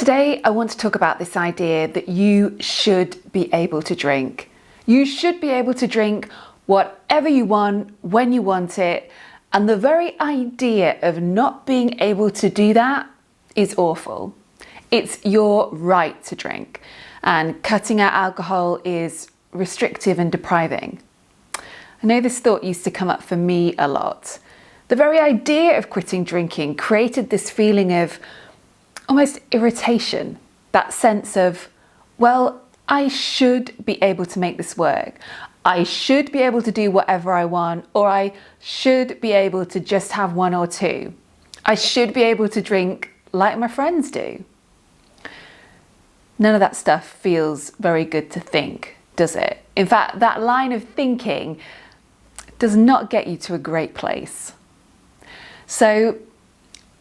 Today, I want to talk about this idea that you should be able to drink. You should be able to drink whatever you want, when you want it, and the very idea of not being able to do that is awful. It's your right to drink, and cutting out alcohol is restrictive and depriving. I know this thought used to come up for me a lot. The very idea of quitting drinking created this feeling of almost irritation, that sense of, well, I should be able to make this work. I should be able to do whatever I want, or I should be able to just have one or two. I should be able to drink like my friends do. None of that stuff feels very good to think, does it? In fact, that line of thinking does not get you to a great place. So,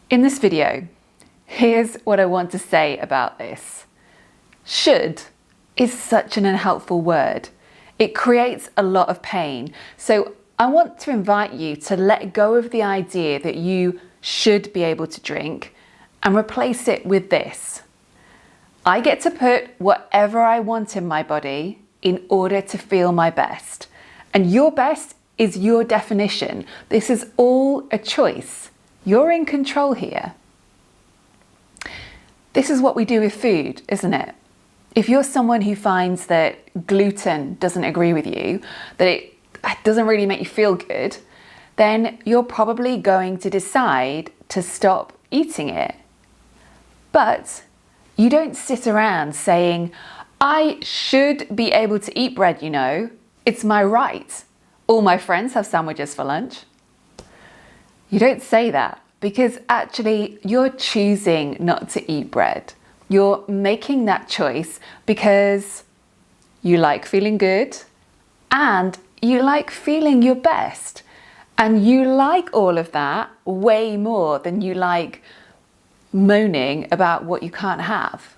in this video, here's what I want to say about this. Should is such an unhelpful word. It creates a lot of pain. So I want to invite you to let go of the idea that you should be able to drink and replace it with this. I get to put whatever I want in my body in order to feel my best. And your best is your definition. This is all a choice. You're in control here. This is what we do with food, isn't it? If you're someone who finds that gluten doesn't agree with you, that it doesn't really make you feel good, then you're probably going to decide to stop eating it. But you don't sit around saying, I should be able to eat bread, you know, it's my right. All my friends have sandwiches for lunch. You don't say that. Because actually you're choosing not to eat bread. You're making that choice because you like feeling good and you like feeling your best. And you like all of that way more than you like moaning about what you can't have.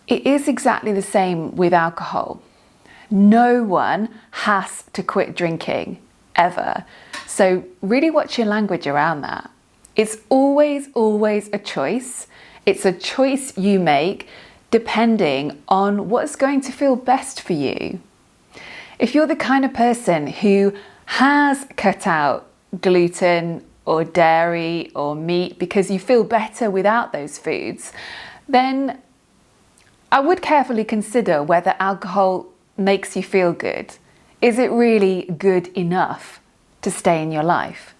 It is exactly the same with alcohol. No one has to quit drinking, ever. So really watch your language around that. It's always a choice. It's a choice you make depending on what's going to feel best for you. If you're the kind of person who has cut out gluten or dairy or meat because you feel better without those foods, then I would carefully consider whether alcohol makes you feel good. Is it really good enough to stay in your life?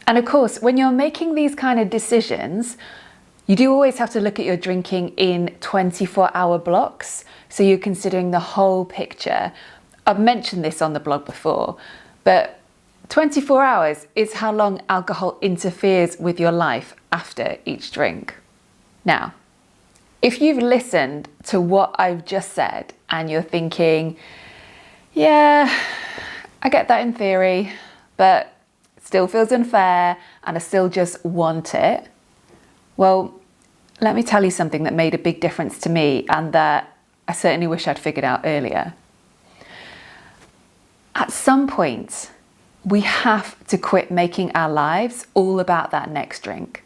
And of course, when you're making these kind of decisions, you do always have to look at your drinking in 24-hour blocks. So you're considering the whole picture. I've mentioned this on the blog before, but 24 hours is how long alcohol interferes with your life after each drink. Now, if you've listened to what I've just said and you're thinking, yeah, I get that in theory, but it still feels unfair and I still just want it. Well, let me tell you something that made a big difference to me and that I certainly wish I'd figured out earlier. At some point, we have to quit making our lives all about that next drink.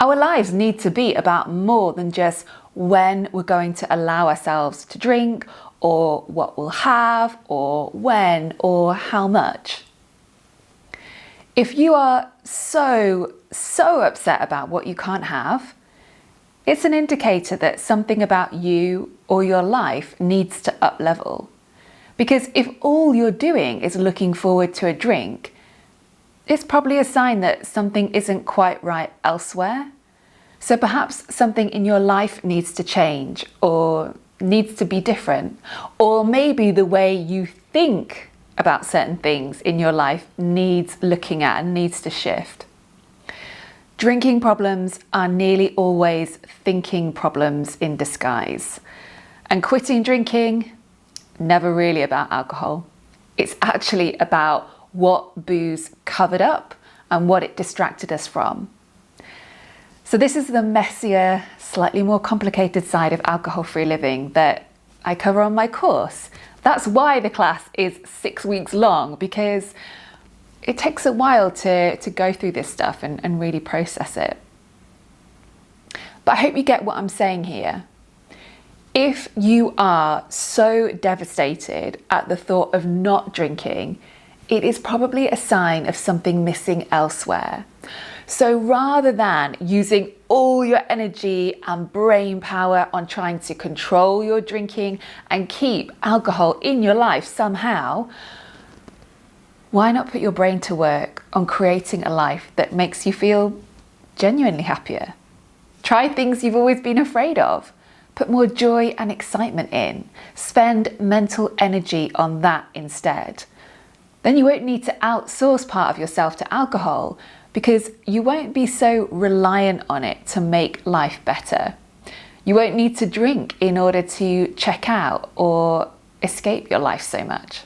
Our lives need to be about more than just when we're going to allow ourselves to drink, or what we'll have, or when, or how much. If you are so upset about what you can't have, it's an indicator that something about you or your life needs to up level. Because if all you're doing is looking forward to a drink, it's probably a sign that something isn't quite right elsewhere. So perhaps something in your life needs to change or needs to be different. Or maybe the way you think about certain things in your life needs looking at and needs to shift. Drinking problems are nearly always thinking problems in disguise. And quitting drinking, never really about alcohol. It's actually about what booze covered up and what it distracted us from. So this is the messier, slightly more complicated side of alcohol-free living that I cover on my course. That's why the class is 6 weeks long, because it takes a while to go through this stuff and really process it. But I hope you get what I'm saying here. If you are so devastated at the thought of not drinking, it is probably a sign of something missing elsewhere. So rather than using all your energy and brain power on trying to control your drinking and keep alcohol in your life somehow, why not put your brain to work on creating a life that makes you feel genuinely happier? Try things you've always been afraid of. Put more joy and excitement in. Spend mental energy on that instead. Then you won't need to outsource part of yourself to alcohol, because you won't be so reliant on it to make life better. You won't need to drink in order to check out or escape your life so much.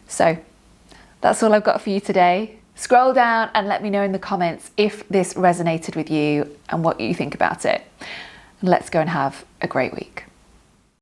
So that's all I've got for you today. Scroll down and let me know in the comments if this resonated with you and what you think about it. Let's go and have a great week.